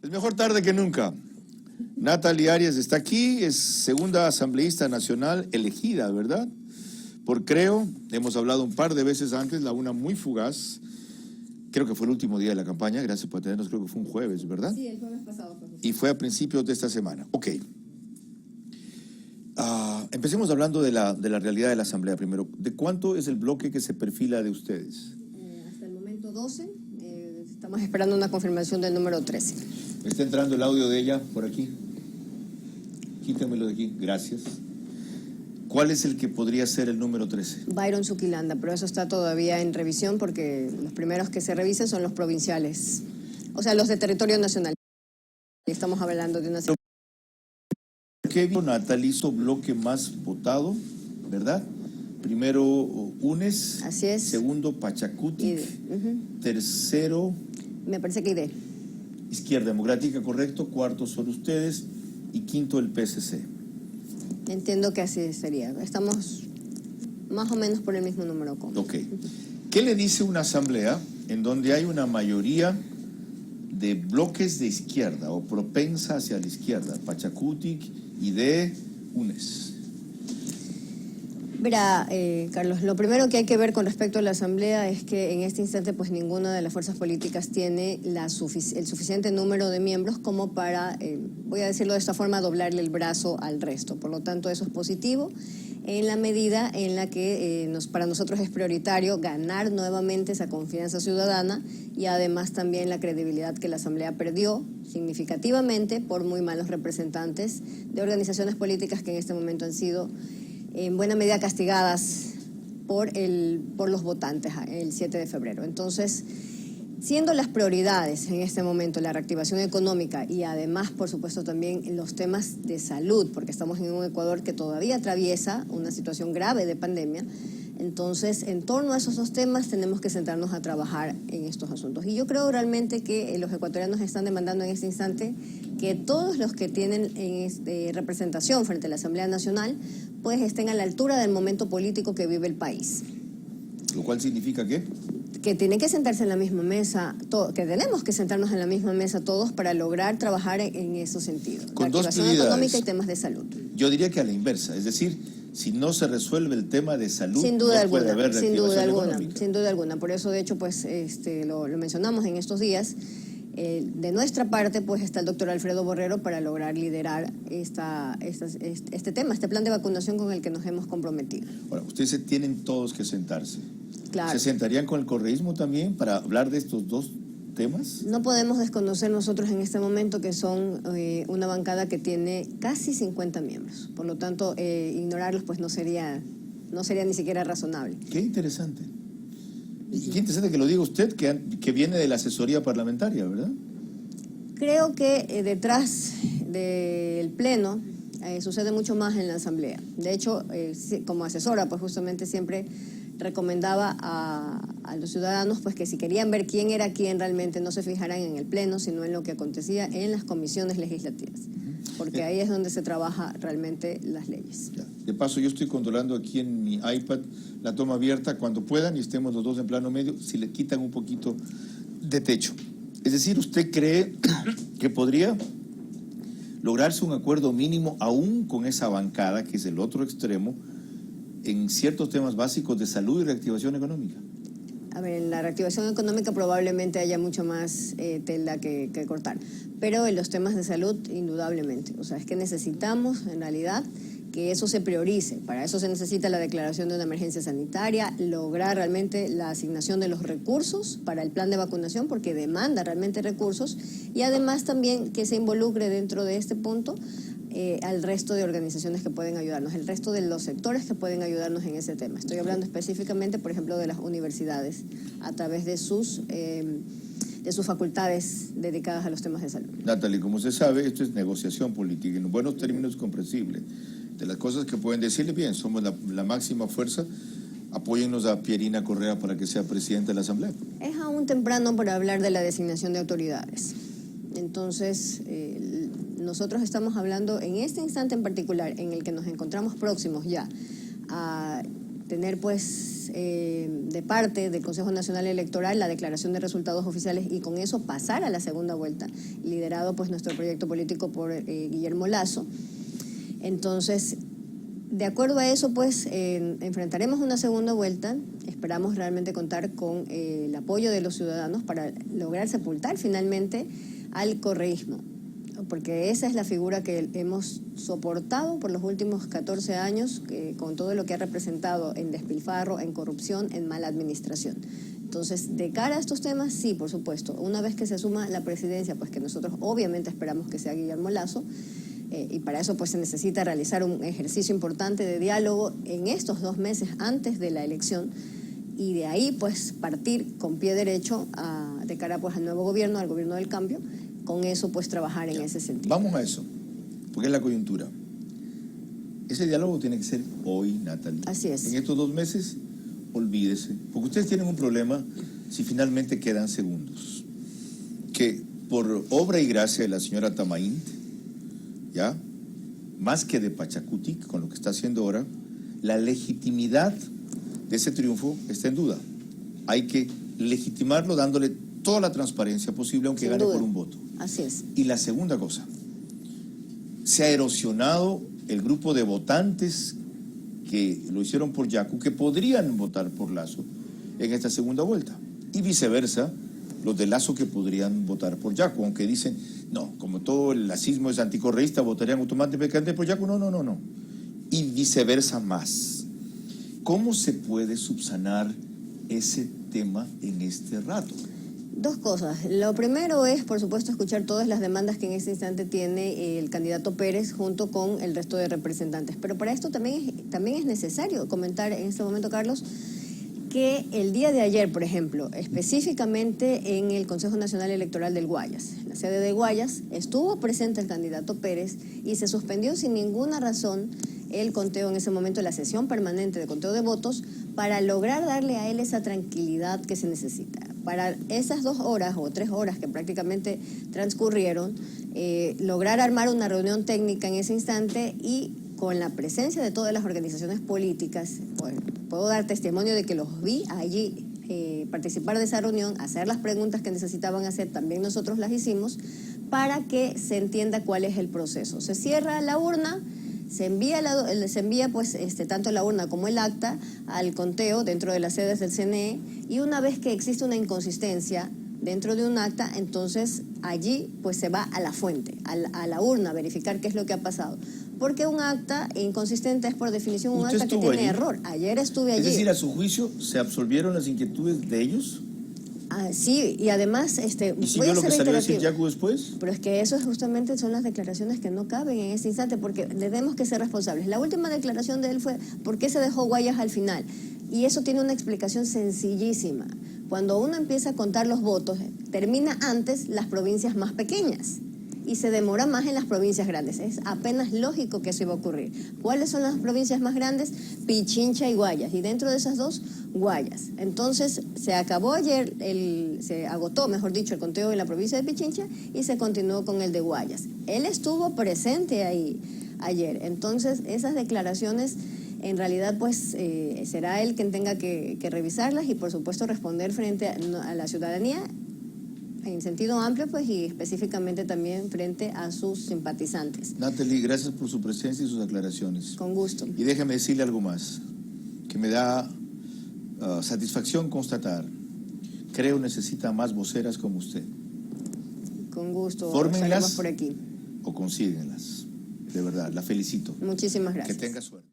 Es mejor tarde que nunca. Natalie Arias está aquí, es segunda asambleísta nacional elegida, ¿verdad? Por Creo, hemos hablado un par de veces antes, la una muy fugaz. Creo que fue el último día de la campaña, gracias por atendernos, creo que fue un jueves, ¿verdad? Sí, el jueves pasado. Y fue a principios de esta semana. Ok. Empecemos hablando de la realidad de la asamblea primero. ¿De cuánto es el bloque que se perfila de ustedes? Hasta el momento 12. Estamos esperando una confirmación del número 13. Me está entrando el audio de ella por aquí. Quítemelo de aquí, gracias. ¿Cuál es el que podría ser el número 13? Byron Zuquilanda, pero eso está todavía en revisión porque los primeros que se revisan son los provinciales. O sea, los de territorio nacional. Estamos hablando de una... ¿Qué vio Natalie? Hizo bloque más votado, ¿verdad? Primero UNES. Así es. Segundo Pachacutic. Tercero... Me parece que ID. Izquierda Democrática, correcto. Cuarto son ustedes. Y quinto el PSC. Entiendo que así sería. Estamos más o menos por el mismo número. Ok. ¿Qué le dice una asamblea en donde hay una mayoría de bloques de izquierda o propensa hacia la izquierda? Pachacutic, ID, UNES. Verá, Carlos, lo primero que hay que ver con respecto a la Asamblea es que en este instante pues ninguna de las fuerzas políticas tiene el suficiente número de miembros como para, voy a decirlo de esta forma, doblarle el brazo al resto. Por lo tanto, eso es positivo en la medida en la que para nosotros es prioritario ganar nuevamente esa confianza ciudadana y además también la credibilidad que la Asamblea perdió significativamente por muy malos representantes de organizaciones políticas que en este momento han sido en buena medida castigadas por los votantes el 7 de febrero. Entonces, siendo las prioridades en este momento la reactivación económica y además, por supuesto, también los temas de salud, porque estamos en un Ecuador que todavía atraviesa una situación grave de pandemia, entonces, en torno a esos dos temas tenemos que sentarnos a trabajar en estos asuntos. Y yo creo realmente que los ecuatorianos están demandando en este instante que todos los que tienen representación frente a la Asamblea Nacional pues estén a la altura del momento político que vive el país. ¿Lo cual significa qué? Que tienen que sentarse en la misma mesa, que tenemos que sentarnos en la misma mesa todos para lograr trabajar en esos sentidos. Con dos reactivación económica y temas de salud. Yo diría que a la inversa, es decir, si no se resuelve el tema de salud, sin duda no alguna, puede haber reactivación económica. Sin duda alguna. Por eso, de hecho, pues lo mencionamos en estos días. De nuestra parte, pues está el doctor Alfredo Borrero para lograr liderar este tema, este plan de vacunación con el que nos hemos comprometido. Ahora, ustedes tienen todos que sentarse. Claro. ¿Se sentarían con el correísmo también para hablar de estos dos temas? No podemos desconocer nosotros en este momento que son una bancada que tiene casi 50 miembros. Por lo tanto, ignorarlos pues no sería ni siquiera razonable. Qué interesante. Y qué interesante que lo diga usted, que viene de la asesoría parlamentaria, ¿verdad? Creo que detrás del Pleno sucede mucho más en la Asamblea. De hecho, como asesora, pues justamente siempre recomendaba a los ciudadanos pues que si querían ver quién era quién, realmente no se fijaran en el Pleno, sino en lo que acontecía en las comisiones legislativas. Porque ahí es donde se trabaja realmente las leyes. Ya. De paso, yo estoy controlando aquí en mi iPad la toma abierta cuando puedan y estemos los dos en plano medio, si le quitan un poquito de techo. Es decir, ¿usted cree que podría lograrse un acuerdo mínimo aún con esa bancada, que es el otro extremo, en ciertos temas básicos de salud y reactivación económica? A ver, en la reactivación económica probablemente haya mucho más tela que cortar, pero en los temas de salud, indudablemente. O sea, es que necesitamos, en realidad, que eso se priorice. Para eso se necesita la declaración de una emergencia sanitaria, lograr realmente la asignación de los recursos para el plan de vacunación, porque demanda realmente recursos, y además también que se involucre dentro de este punto al resto de organizaciones que pueden ayudarnos, el resto de los sectores que pueden ayudarnos en ese tema. Estoy hablando específicamente, por ejemplo, de las universidades, a través de sus facultades dedicadas a los temas de salud. Natalie, como usted sabe, esto es negociación política, en buenos términos comprensible. De las cosas que pueden decirle, bien, somos la máxima fuerza, apóyennos a Pierina Correa para que sea presidenta de la Asamblea. Es aún temprano para hablar de la designación de autoridades. Entonces, nosotros estamos hablando en este instante en particular, en el que nos encontramos próximos ya a tener pues de parte del Consejo Nacional Electoral la declaración de resultados oficiales y con eso pasar a la segunda vuelta, liderado pues nuestro proyecto político por Guillermo Lasso. Entonces, de acuerdo a eso, pues enfrentaremos una segunda vuelta. Esperamos realmente contar con el apoyo de los ciudadanos para lograr sepultar finalmente al correísmo, porque esa es la figura que hemos soportado por los últimos 14 años, con todo lo que ha representado en despilfarro, en corrupción, en mala administración. Entonces, de cara a estos temas, sí, por supuesto, una vez que se asuma la presidencia, pues que nosotros obviamente esperamos que sea Guillermo Lasso, y para eso pues se necesita realizar un ejercicio importante de diálogo en estos 2 meses antes de la elección, y de ahí pues partir con pie derecho de cara pues al nuevo gobierno, al gobierno del cambio, con eso pues trabajar en ese sentido. Vamos a eso, porque es la coyuntura. Ese diálogo tiene que ser hoy, Natalie. Así es. En estos 2 meses, olvídese, porque ustedes tienen un problema si finalmente quedan segundos. Que por obra y gracia de la señora Tamaín, ¿ya? Más que de Pachacuti, con lo que está haciendo ahora, la legitimidad de ese triunfo está en duda. Hay que legitimarlo dándole toda la transparencia posible, aunque gane por un voto. Así es. Y la segunda cosa, se ha erosionado el grupo de votantes que lo hicieron por Yacu, que podrían votar por Lasso en esta segunda vuelta. Y viceversa, los de Lasso que podrían votar por Yacu, aunque dicen, no, como todo el lacismo es anticorreísta, votarían automáticamente por Yacu. No. Y viceversa más. ¿Cómo se puede subsanar ese tema en este rato? 2 cosas. Lo primero es, por supuesto, escuchar todas las demandas que en este instante tiene el candidato Pérez junto con el resto de representantes. Pero para esto también es necesario comentar en este momento, Carlos, que el día de ayer, por ejemplo, específicamente en el Consejo Nacional Electoral del Guayas, en la sede de Guayas, estuvo presente el candidato Pérez y se suspendió sin ninguna razón el conteo en ese momento, la sesión permanente de conteo de votos, para lograr darle a él esa tranquilidad que se necesita. Para esas 2 horas o 3 horas que prácticamente transcurrieron, lograr armar una reunión técnica en ese instante y con la presencia de todas las organizaciones políticas, bueno, puedo dar testimonio de que los vi allí participar de esa reunión, hacer las preguntas que necesitaban hacer, también nosotros las hicimos, para que se entienda cuál es el proceso. Se cierra la urna, se envía pues tanto la urna como el acta al conteo dentro de las sedes del CNE, y una vez que existe una inconsistencia dentro de un acta, entonces allí pues se va a la fuente, a la urna, a verificar qué es lo que ha pasado. Porque un acta inconsistente es por definición un acta que tiene error. Ayer estuve allí. Es decir, a su juicio, ¿se absolvieron las inquietudes de ellos? Sí, y además... ¿Y siguió lo que salió a decir Yacu después? Pero es que eso justamente son las declaraciones que no caben en este instante, porque tenemos que ser responsables. La última declaración de él fue ¿por qué se dejó Guayas al final? Y eso tiene una explicación sencillísima. Cuando uno empieza a contar los votos, termina antes las provincias más pequeñas y se demora más en las provincias grandes. Es apenas lógico que eso iba a ocurrir. ¿Cuáles son las provincias más grandes? Pichincha y Guayas. Y dentro de esas 2, Guayas. Entonces, se acabó ayer, se agotó, mejor dicho, el conteo en la provincia de Pichincha y se continuó con el de Guayas. Él estuvo presente ahí ayer. Entonces, esas declaraciones, en realidad, pues, será él quien tenga que revisarlas y, por supuesto, responder frente a la ciudadanía en sentido amplio, pues, y específicamente también frente a sus simpatizantes. Natalie, gracias por su presencia y sus aclaraciones. Con gusto. Y déjame decirle algo más, que me da satisfacción constatar. Creo necesita más voceras como usted. Con gusto. Fórmenlas por aquí. o consíguenlas. De verdad, la felicito. Muchísimas gracias. Que tenga suerte.